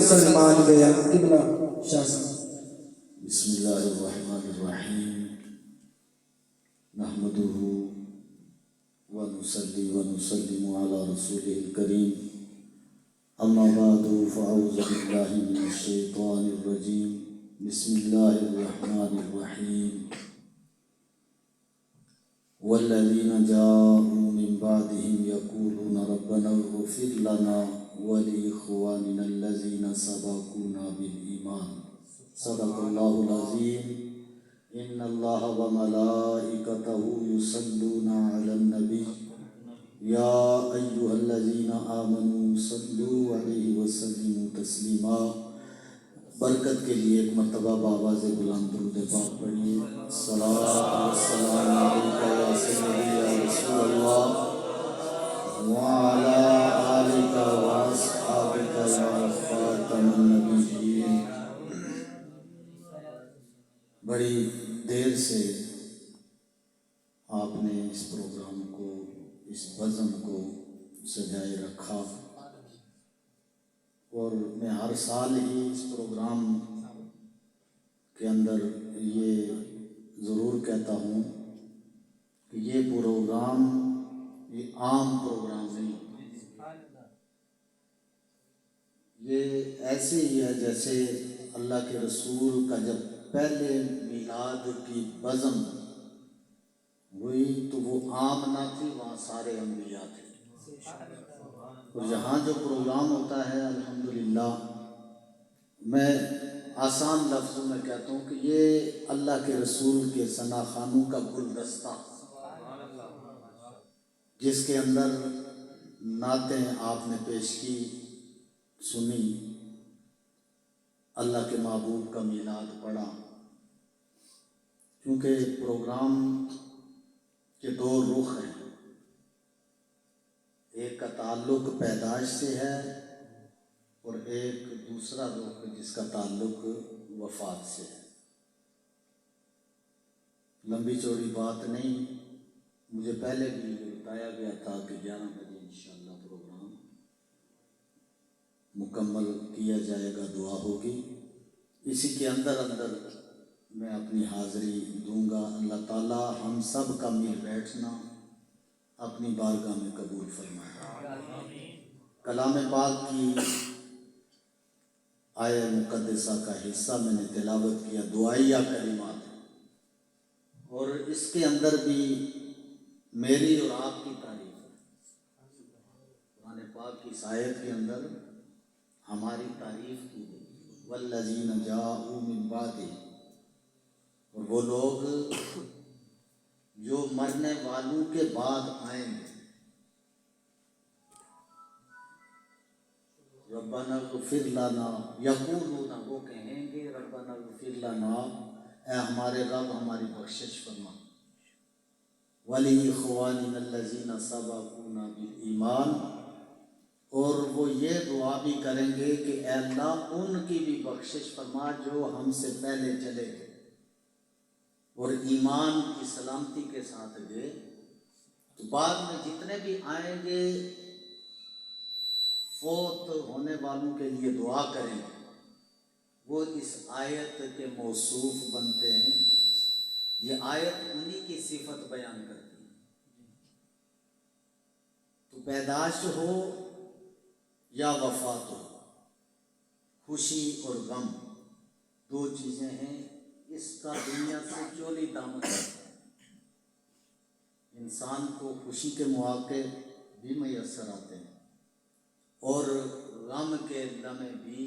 سلمان گیا قبلہ شاہ صاحب۔ بسم اللہ الرحمن الرحیم نحمدہ ونصلی ونسلم علی رسولہ الکریم اما بعد فاعوذ باللہ من الشیطان الرجیم بسم اللہ الرحمن الرحیم والذین جاءوا من بعدهم یقولون ربنا اغفر لنا ولإخواننا الذین سبقونا بالایمان صدق اللہ العظیم ان اللہ وملائکتہ یصلون علی النبی یا ایہا الذین آمنوا صلوا علیہ وسلموا تسلیما۔ برکت کے لیے ایک مرتبہ بآواز بلند درود پاک پڑھیے۔ صلاۃ والسلام علیک یا سیدی یا رسول اللہ وعلی آلک واصحابک یا خاتم النبیین۔ بڑی دیر سے آپ نے اس پروگرام کو، اس بزم کو سجائے رکھا، اور میں ہر سال ہی اس پروگرام کے اندر یہ ضرور کہتا ہوں کہ یہ پروگرام یہ عام پروگرام نہیں، یہ ایسے ہی ہے جیسے اللہ کے رسول کا جب پہلے میلاد کی بزم ہوئی تو وہ عام نہ تھی، وہاں سارے انبیاء تھے، اور یہاں جو پروگرام ہوتا ہے الحمدللہ میں آسان لفظوں میں کہتا ہوں کہ یہ اللہ کے رسول کے ثنا خوانوں کا گلدستہ، جس کے اندر نعتیں آپ نے پیش کی، سنی، اللہ کے محبوب کا میلاد پڑھا، کیونکہ پروگرام کے دو رخ ہیں، ایک کا تعلق پیدائش سے ہے اور ایک دوسرا رخ جس کا تعلق وفات سے ہے۔ لمبی چوڑی بات نہیں، مجھے پہلے بھی بتایا گیا تھا کہ 11 بجے انشاءاللہ پروگرام مکمل کیا جائے گا، دعا ہوگی، اسی کے اندر میں اپنی حاضری دوں گا۔ اللہ تعالیٰ ہم سب کا مل بیٹھنا اپنی بارگاہ میں قبول فرمائے۔ کلام پاک کی آیہ مقدسہ کا حصہ میں نے تلاوت کیا، دعائیہ کلمات، اور اس کے اندر بھی میری اور آپ کی تعریف ہے۔ قرآن پاک کی آیت کے اندر ہماری تعریف کی گئی، والذین جاءوا من بعدہم، اور وہ لوگ جو مرنے والوں کے بعد آئیں گے، ربنا اغفر لنا، یقولون، وہ کہیں گے ربنا اغفر لنا، اے ہمارے رب ہماری بخشش فرما، وَلِإِخْوَانِنَا الَّذِينَ سَبَقُونَا بِالْإِيمَانِ، اور وہ یہ دعا بھی کریں گے کہ اے اللہ ان کی بھی بخشش فرما جو ہم سے پہلے چلے گئے اور ایمان کی سلامتی کے ساتھ گئے، تو بعد میں جتنے بھی آئیں گے فوت ہونے والوں کے لیے دعا کریں گے، وہ اس آیت کے موصوف بنتے ہیں۔ یہ آیت انہی کی صفت بیان کرتی ہے۔ تو پیدائش ہو یا وفات ہو، خوشی اور غم دو چیزیں ہیں، اس کا دنیا سے چولی دامن ہے۔ انسان کو خوشی کے مواقع بھی میسر آتے ہیں اور غم کے لمحے بھی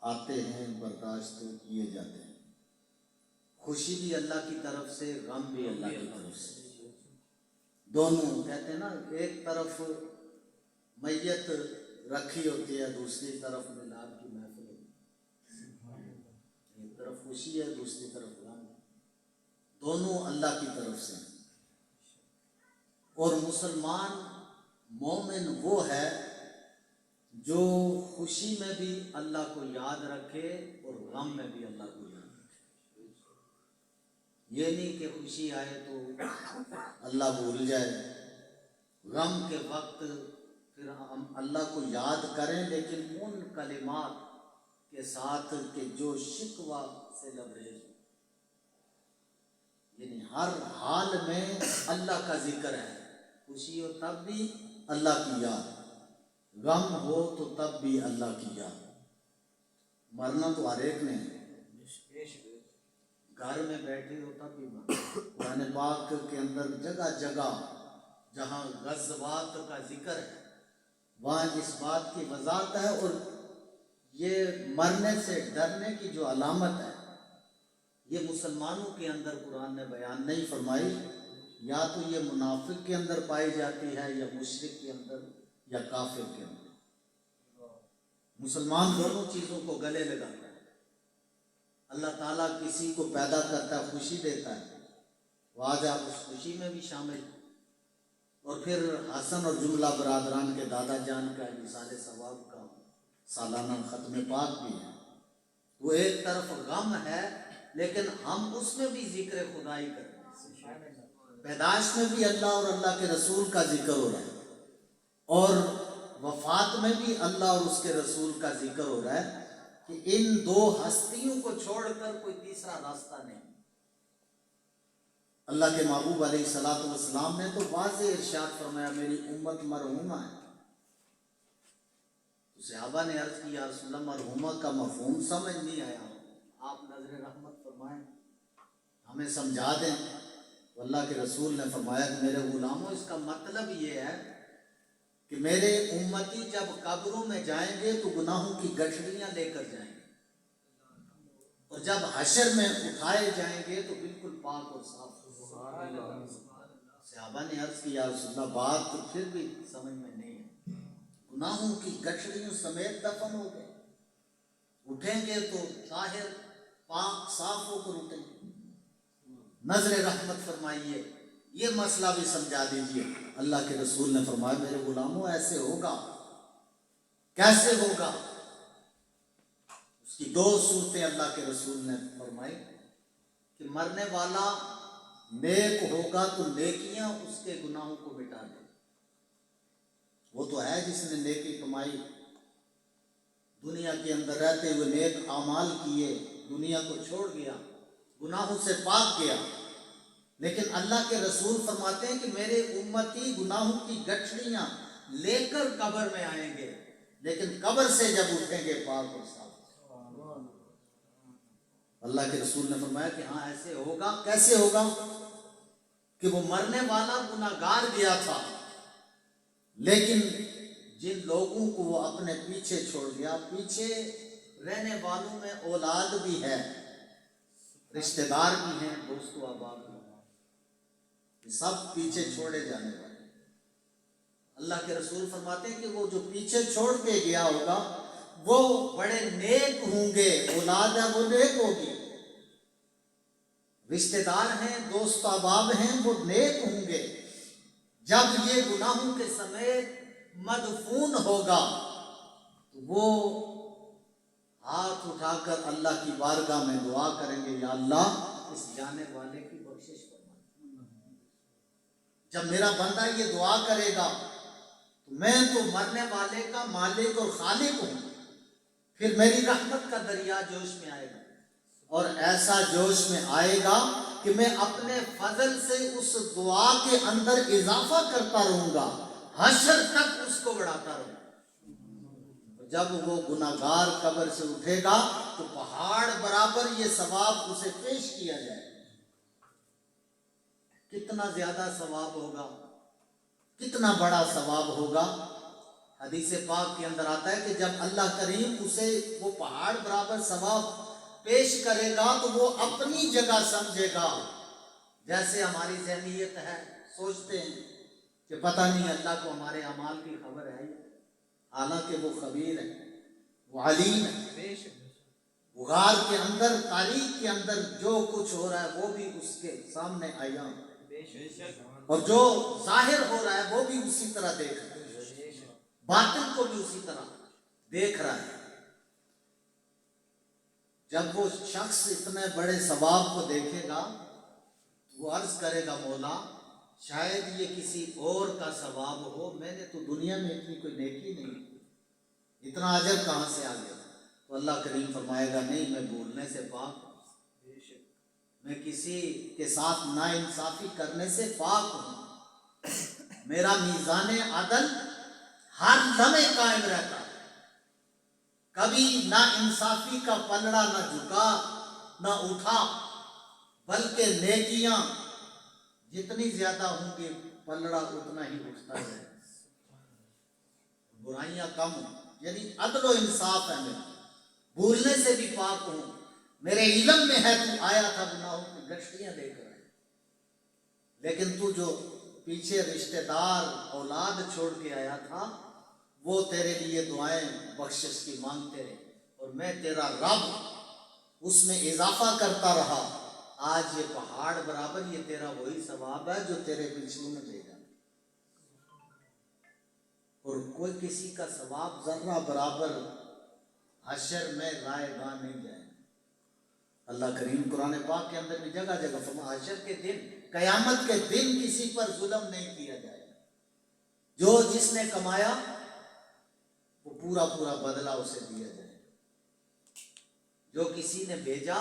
آتے ہیں، برداشت کیے جاتے ہیں۔ خوشی بھی اللہ کی طرف سے، غم بھی اللہ کی طرف سے، دونوں کہتے ہیں نا، ایک طرف میت رکھی ہوتی ہے، دوسری طرف میلاد کی محفل ہوتی ہے، ایک طرف خوشی ہے، دوسری طرف غم، دونوں اللہ کی طرف سے۔ اور مسلمان مومن وہ ہے جو خوشی میں بھی اللہ کو یاد رکھے اور غم میں بھی اللہ کو یاد رکھے۔ یہ نہیں کہ خوشی آئے تو اللہ بھول جائے، غم کے وقت پھر ہم اللہ کو یاد کریں لیکن ان کلمات کے ساتھ کہ جو شکوہ سے لبریز ہو، یعنی ہر حال میں اللہ کا ذکر ہے، خوشی ہو تب بھی اللہ کی یاد، غم ہو تو تب بھی اللہ کی یاد۔ مرنا تو ہر ایک نے ہے، گھر میں بیٹھے ہو تب بھی مرنا۔ قرآن پاک کے اندر جگہ جگہ جہاں غزوات کا ذکر ہے وہاں اس بات کی وضاحت ہے، اور یہ مرنے سے ڈرنے کی جو علامت ہے یہ مسلمانوں کے اندر قرآن نے بیان نہیں فرمائی، یا تو یہ منافق کے اندر پائی جاتی ہے یا مشرک کے اندر یا کافر کے اندر۔ مسلمان دونوں چیزوں کو گلے لگاتا ہے۔ اللہ تعالیٰ کسی کو پیدا کرتا ہے، خوشی دیتا ہے، وہ آج آپ اس خوشی میں بھی شامل ہیں۔ اور پھر حسن اور جملہ برادران کے دادا جان کا مثال ثواب کا سالانہ ختم پاک بھی ہے، وہ ایک طرف غم ہے لیکن ہم اس میں بھی ذکر خدائی کرتے ہیں۔ پیدائش میں بھی اللہ اور اللہ کے رسول کا ذکر ہو رہا ہے، اور وفات میں بھی اللہ اور اس کے رسول کا ذکر ہو رہا ہے کہ ان دو ہستیوں کو چھوڑ کر کوئی تیسرا راستہ نہیں۔ اللہ کے محبوب علیہ الصلوۃ والسلام نے تو واضح ارشاد فرمایا میری امت مرحومہ ہے۔ تو صحابہ نے عرض کی یا رسول اللہ مرحومہ کا مفہوم سمجھ نہیں آیا، آپ نظر رحمت فرمائیں، ہمیں سمجھا دیں۔ تو اللہ کے رسول نے فرمایا کہ میرے غلاموں اس کا مطلب یہ ہے کہ میرے امتی جب قبروں میں جائیں گے تو گناہوں کی گٹھڑیاں لے کر جائیں گے، اور جب حشر میں اٹھائے جائیں گے تو بالکل پاک اور صاف۔ صحابہ نے عرض کی یا رسول اللہ بات تو پھر بھی سمجھ میں نہیں ہے، گناہوں کی گٹھڑیوں سمیت دفن ہو گئے، اٹھیں گے تو طاہر پاک صاف ہو کر اٹھیں گے۔ نظر رحمت فرمائیے، یہ مسئلہ بھی سمجھا دیجئے۔ اللہ کے رسول نے فرمایا میرے غلاموں ایسے ہوگا، کیسے ہوگا؟ اس کی دو صورتیں اللہ کے رسول نے فرمائی کہ مرنے والا نیک ہوگا تو نیکیاں اس کے گناہوں کو مٹا دے، وہ تو ہے جس نے نیکی کمائی، دنیا کے اندر رہتے ہوئے نیک اعمال کیے، دنیا کو چھوڑ گیا، گناہوں سے پاک گیا۔ لیکن اللہ کے رسول فرماتے ہیں کہ میرے امتی گناہوں کی گٹھڑیاں لے کر قبر میں آئیں گے، لیکن قبر سے جب اٹھیں گے پاک اور صاف۔ اللہ کے رسول نے فرمایا کہ ہاں ایسے ہوگا۔ کیسے ہوگا؟ کہ وہ مرنے والا گناہگار گیا تھا، لیکن جن لوگوں کو وہ اپنے پیچھے چھوڑ گیا، پیچھے رہنے والوں میں اولاد بھی ہے، رشتہ دار بھی ہیں، دوست و احباب بھی ہیں، یہ سب پیچھے چھوڑے جانے والے۔ اللہ کے رسول فرماتے ہیں کہ وہ جو پیچھے چھوڑ کے گیا ہوگا وہ بڑے نیک ہوں گے، اولاد ہے وہ نیک ہوگی، رشتہ دار ہیں، دوست احباب ہیں وہ نیک ہوں گے۔ جب یہ گناہوں کے سمیت مدفون ہوگا تو وہ ہاتھ اٹھا کر اللہ کی بارگاہ میں دعا کریں گے یا اللہ اس جانے والے کی بخشش فرما۔ جب میرا بندہ یہ دعا کرے گا تو میں تو مرنے والے کا مالک اور خالق ہوں، پھر میری رحمت کا دریا جوش میں آئے گا، اور ایسا جوش میں آئے گا کہ میں اپنے فضل سے اس دعا کے اندر اضافہ کرتا رہوں گا، حشر تک اس کو بڑھاتا رہوں گا۔ جب وہ گناہگار قبر سے اٹھے گا تو پہاڑ برابر یہ ثواب اسے پیش کیا جائے گا۔ کتنا زیادہ ثواب ہوگا، کتنا بڑا ثواب ہوگا۔ حدیث پاک کے اندر آتا ہے کہ جب اللہ کریم اسے وہ پہاڑ برابر ثواب پیش کرے گا تو وہ اپنی جگہ سمجھے گا، جیسے ہماری ذہنیت ہے، سوچتے ہیں کہ پتہ نہیں اللہ کو ہمارے اعمال کی خبر ہے، حالانکہ وہ خبیر ہے، وہ علیم ہے۔ غار کے اندر، تاریخ کے اندر جو کچھ ہو رہا ہے وہ بھی اس کے سامنے عیاں، اور جو ظاہر ہو رہا ہے وہ بھی اسی طرح دیکھ رہا ہے، باطن کو بھی اسی طرح دیکھ رہا ہے۔ جب وہ شخص اتنے بڑے ثواب کو دیکھے گا وہ عرض کرے گا مولا شاید یہ کسی اور کا ثواب ہو، میں نے تو دنیا میں اتنی کوئی نیکی نہیں کی، اتنا اجر کہاں سے آ گیا؟ تو اللہ کریم فرمائے گا نہیں، میں بھولنے سے پاک ہوں، میں کسی کے ساتھ ناانصافی کرنے سے پاک ہوں، میرا میزان عدل ہر لمحے قائم رہتا ہے، کبھی نا انصافی کا پلڑا نہ جھکا نہ اٹھا، بلکہ نیکیاں جتنی زیادہ ہوں گی پلڑا اتنا ہی اٹھتا ہے، برائیاں کم ہوں، یعنی عدل و انصاف ہے میرا، بھولنے سے بھی پاک ہوں، میرے علم میں ہے تو آیا تھا گناہوں کی گشتیاں لے کر آئے، لیکن تو جو پیچھے رشتہ دار اولاد چھوڑ کے آیا تھا وہ تیرے لیے دعائیں بخشش کی مانگتے رہے، اور میں تیرا رب اس میں اضافہ کرتا رہا، آج یہ پہاڑ برابر یہ تیرا وہی ثواب ہے جو تیرے پچھلوں نے بھیجا، اور کوئی کسی کا ثواب ذرہ برابر حشر میں رائے گاہ نہیں جائے۔ اللہ کریم قرآن پاک کے اندر بھی جگہ جگہ فرمایا حشر کے دن، قیامت کے دن کسی پر ظلم نہیں کیا جائے گا، جو جس نے کمایا وہ پورا پورا بدلہ اسے دیا جائے گا، جو کسی نے بھیجا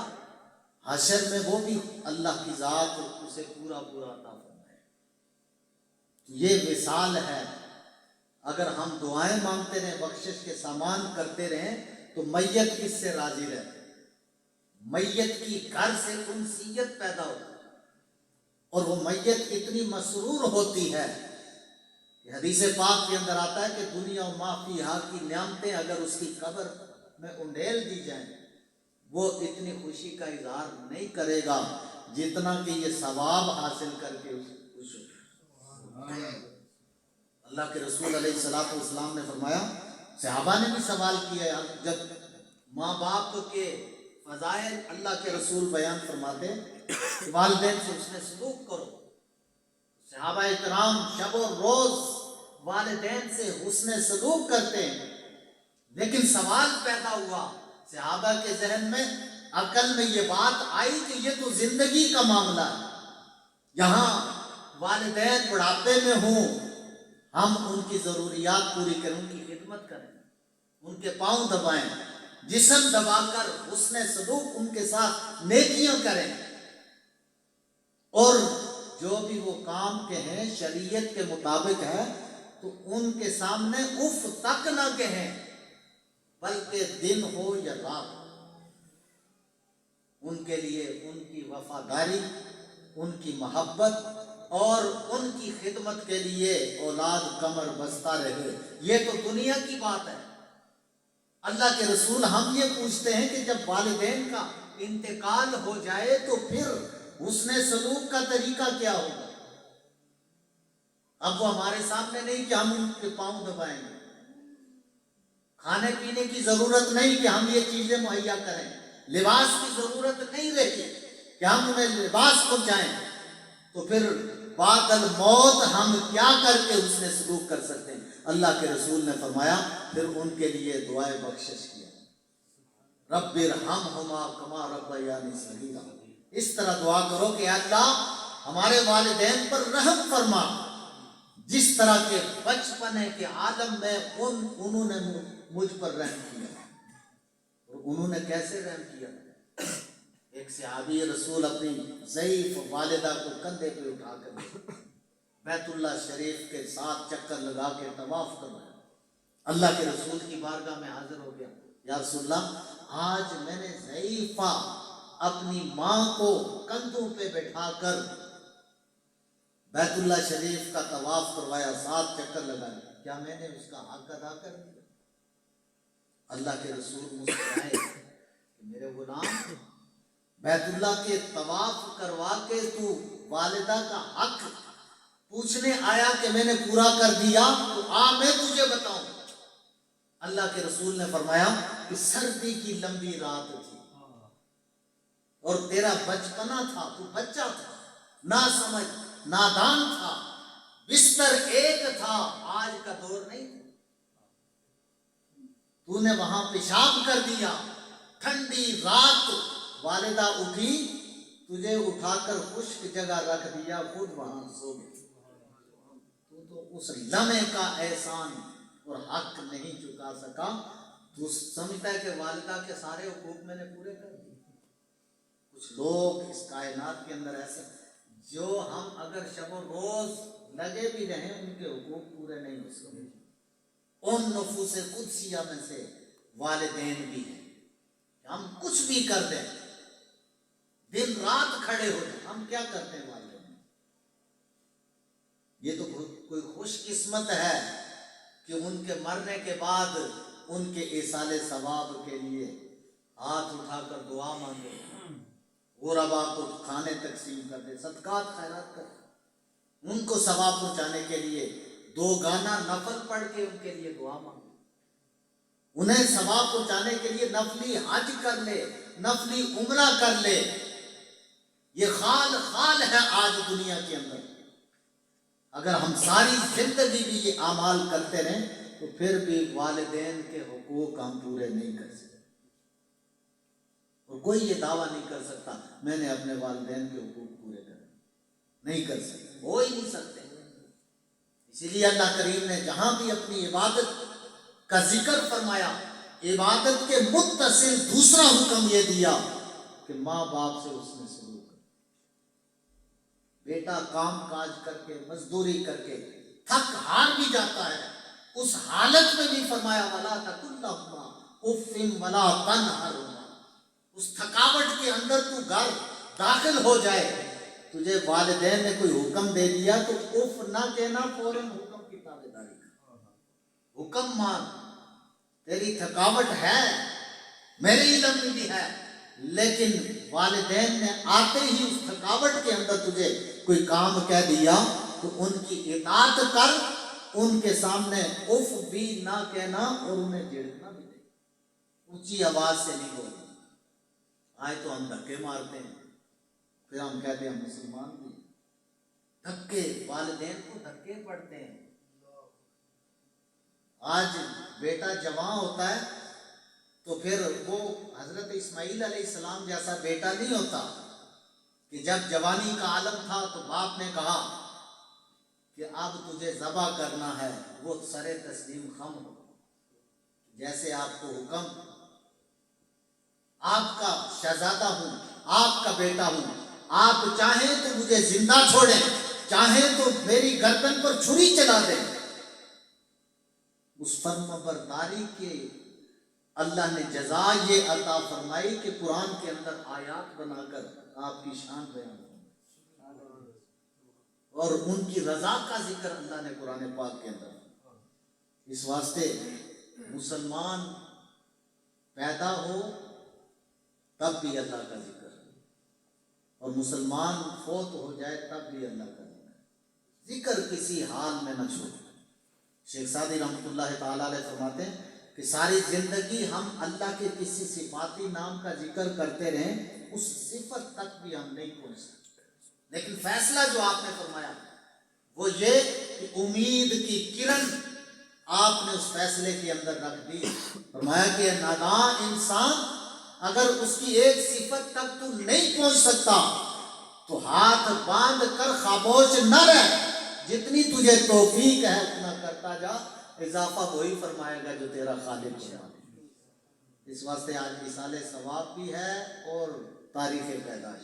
حشر میں وہ بھی اللہ کی ذات اسے پورا پورا عطا فرمائے۔ یہ مثال ہے، اگر ہم دعائیں مانگتے رہیں، بخشش کے سامان کرتے رہیں تو میت کس سے راضی رہتے، میت کی گھر سے انسیت پیدا ہوتی ہے، اور وہ میت اتنی مسرور ہوتی ہے کہ حدیث پاک کے اندر آتا ہے کہ دنیا و ما فیہا کی نعمتیں اگر اس کی قبر میں انڈیل دی جائیں وہ اتنی خوشی کا اظہار نہیں کرے گا جتنا کہ یہ ثواب حاصل کر کے اسے خوش ہو۔ اللہ کے رسول علیہ الصلوۃ والسلام نے فرمایا، صحابہ نے بھی سوال کیا، جب ماں باپ کے فضائل اللہ کے رسول بیان فرماتے کہ والدین سے اس نے سلوک کرو، صحابہ اکرام شب و روز والدین سے حسن سلوک کرتے ہیں، لیکن سوال پیدا ہوا صحابہ کے ذہن میں، عقل میں یہ بات آئی کہ یہ تو زندگی کا معاملہ ہے، یہاں والدین بڑھاپے میں ہوں، ہم ان کی ضروریات پوری کریں، ان کی خدمت کریں، ان کے پاؤں دبائیں، جسم دبا کر حسن سلوک ان کے ساتھ نیکیاں کریں، اور جو بھی وہ کام کے ہیں شریعت کے مطابق ہے تو ان کے سامنے اف تک نہ کہیں، بلکہ دن ہو یا رات ان کے لیے ان کی وفاداری، ان کی محبت اور ان کی خدمت کے لیے اولاد کمر بستہ رہے۔ یہ تو دنیا کی بات ہے، اللہ کے رسول ہم یہ پوچھتے ہیں کہ جب والدین کا انتقال ہو جائے تو پھر حسن سلوک کا طریقہ کیا ہوگا؟ اب وہ ہمارے سامنے نہیں کہ ہم ان کے پاؤں دبائیں گے، کھانے پینے کی ضرورت نہیں کہ ہم یہ چیزیں مہیا کریں، لباس کی ضرورت نہیں رہی کہ ہم انہیں لباس پہنچائیں، تو پھر بعد الموت ہم کیا کر کے حسن سلوک کر سکتے ہیں؟ اللہ کے رسول نے فرمایا پھر ان کے لیے دعائے بخشش کیا، رب ارحمہما کما ربیانی صغیرا، اس طرح دعا کرو کہ اللہ ہمارے والدین پر رحم فرما، جس طرح کے بچپنے کے عالم میں انہوں نے مجھ پر رحم کیا، اور انہوں نے کیسے رحم کیا؟ ایک صحابی رسول اپنی ضعیف والدہ کو کندھے پہ اٹھا کر بیت اللہ شریف کے ساتھ چکر لگا کے طواف کر رہا ہے، اللہ کے رسول کی بارگاہ میں حاضر ہو گیا، یا رسول اللہ آج میں نے ضعیفہ اپنی ماں کو کندھوں پہ بٹھا کر بیت اللہ شریف کا طواف کروایا، 7 چکر لگائے، کیا میں نے اس کا حق ادا کر دیا؟ اللہ کے رسول مسکرائے کہ میرے غلام، بیت اللہ کے طواف کروا کے تو والدہ کا حق پوچھنے آیا کہ میں نے پورا کر دیا، تو میں تجھے بتاؤں۔ اللہ کے رسول نے فرمایا کہ سردی کی لمبی رات تھی اور تیرا بچپنا تھا، تو بچہ تھا، نہ سمجھ نادان تھا، بستر ایک تھا، آج کا دور نہیں تھا، تو نے وہاں پیشاب کر دیا، ٹھنڈی رات والدہ اٹھی، تجھے اٹھا کر خشک جگہ رکھ دیا، خود وہاں سو گئی، تو اس لمحے کا احسان اور حق نہیں چکا سکا، تو سمجھتا ہے کہ والدہ کے سارے حقوق میں نے پورے کر دیے۔ کچھ لوگ اس کائنات کے اندر ایسے جو ہم اگر شب و روز لگے بھی رہیں ان کے حقوق پورے نہیں ہو سکتے۔ ان نفوس قدسیہ میں سے والدین بھی ہیں، ہم کچھ بھی کر دیں، دن رات کھڑے ہو جائیں، ہم کیا کرتے ہیں والدین؟ یہ تو کوئی خوش قسمت ہے کہ ان کے مرنے کے بعد ان کے ایصال ثواب کے لیے ہاتھ اٹھا کر دعا مانگے، غربا کو کھانے تقسیم کر دے، صدقات خیرات کر دے، ان کو ثواب پہنچانے کے لیے 2 گانا نفل پڑھ کے ان کے لیے دعا مانگے، انہیں ثواب پہنچانے کے لیے نفلی حج کر لے، نفلی عمرہ کر لے۔ یہ خال خال ہے آج دنیا کے اندر۔ اگر ہم ساری زندگی بھی یہ اعمال کرتے رہیں تو پھر بھی والدین کے حقوق ہم پورے نہیں کر سکتے، اور کوئی یہ دعویٰ نہیں کر سکتا میں نے اپنے والدین کے حقوق پورے کرے، نہیں کر سکتے، ہو ہی نہیں سکتے۔ اسی لیے اللہ کریم نے جہاں بھی اپنی عبادت کا ذکر فرمایا، عبادت کے متصل دوسرا حکم یہ دیا کہ ماں باپ سے اس نے سلوک کرو۔ بیٹا کام کاج کر کے مزدوری کر کے تھک ہار بھی جاتا ہے، اس حالت میں بھی فرمایا وَلَا تَقُل لَهُمَا اُفٍّ وَلَا تَنْهَرْهُمَا۔ اس تھکاوٹ کے اندر تو گھر داخل ہو جائے، تجھے والدین نے کوئی حکم دے دیا تو اف نہ کہنا، فوراً حکم کی تابع داری کر، حکم مان۔ تیری تھکاوٹ ہے، میرے علم میں بھی ہے، لیکن والدین نے آتے ہی اس تھکاوٹ کے اندر تجھے کوئی کام کہہ دیا تو ان کی اطاعت کر، ان کے سامنے اف بھی نہ کہنا اور انہیں جھڑکنا بھی نہیں، اونچی آواز سے نہیں بولنا۔ آج تو ہم دھکے مارتے ہیں، پھر ہم کہتے ہیں ہم مسلمان بھی، دھکے، والدین کو دھکے پڑتے ہیں۔ آج بیٹا جوان ہوتا ہے تو پھر وہ حضرت اسماعیل علیہ السلام جیسا بیٹا نہیں ہوتا کہ جب جوانی کا عالم تھا تو باپ نے کہا کہ اب تجھے ذبح کرنا ہے، وہ سر تسلیم خم ہو، جیسے آپ کو حکم، آپ کا شہزادہ ہوں، آپ کا بیٹا ہوں، آپ چاہیں تو مجھے زندہ چھوڑیں، چاہیں تو میری گردن پر چھری چلا دیں۔ اس فرم برداری کے اللہ نے جزا یہ عطا فرمائی کہ قرآن کے اندر آیات بنا کر آپ کی شان بیان فرمائی، اور ان کی رضا کا ذکر اللہ نے قرآن پاک کے اندر۔ اس واسطے مسلمان پیدا ہو تب بھی اللہ کا ذکر، اور مسلمان فوت ہو جائے تب بھی اللہ کا ذکر کسی حال میں نہ چھوڑے۔ شیخ سعدی رحمۃ اللہ تعالیٰ علیہ فرماتے ہیں کہ ساری زندگی ہم اللہ کے کسی صفاتی نام کا ذکر کرتے رہیں، اس صفت تک بھی ہم نہیں پہنچ سکتے، لیکن فیصلہ جو آپ نے فرمایا وہ یہ کہ امید کی کرن آپ نے اس فیصلے کے اندر رکھ دی۔ فرمایا کہ ناداں انسان اگر اس کی ایک صفت تک تو نہیں پہنچ سکتا تو ہاتھ باندھ کر خاموش نہ رہ، جتنی تجھے توفیق ہے اتنا کرتا جا، اضافہ وہی فرمائے گا جو تیرا خالق ہے۔ اس واسطے آج مثال ثواب بھی ہے اور تاریخ پیدائش،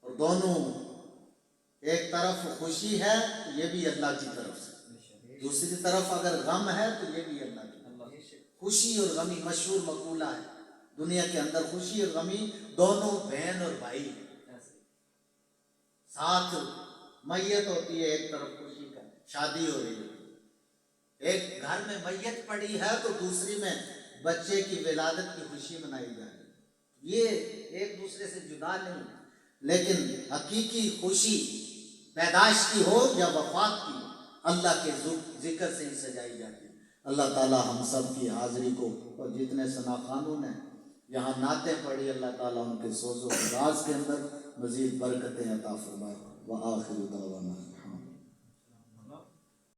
اور دونوں ایک طرف خوشی ہے تو یہ بھی اللہ کی طرف سے، دوسری طرف اگر غم ہے تو یہ بھی اللہ کی طرف سے۔ خوشی اور غمی مشہور مقولہ ہے دنیا کے اندر، خوشی اور غمی دونوں بہن اور بھائی ہیں، ساتھ میت ہوتی ہے، ایک طرف خوشی کا شادی ہو رہی ہے، ایک گھر میں میت پڑی ہے تو دوسری میں بچے کی ولادت کی خوشی منائی جا رہی ہے۔ یہ ایک دوسرے سے جدا نہیں، لیکن حقیقی خوشی پیدائش کی ہو یا وفات کی اللہ کے ذکر سے ہی سجائی جاتی ہے۔ اللہ تعالی ہم سب کی حاضری کو اور جتنے ثنا خانوں نے یہاں نعتیں پڑھی، اللہ تعالیٰ ان کے سوز و انداز کے اندر مزید برکتیں عطا فرمائے۔ وآخر دعوانا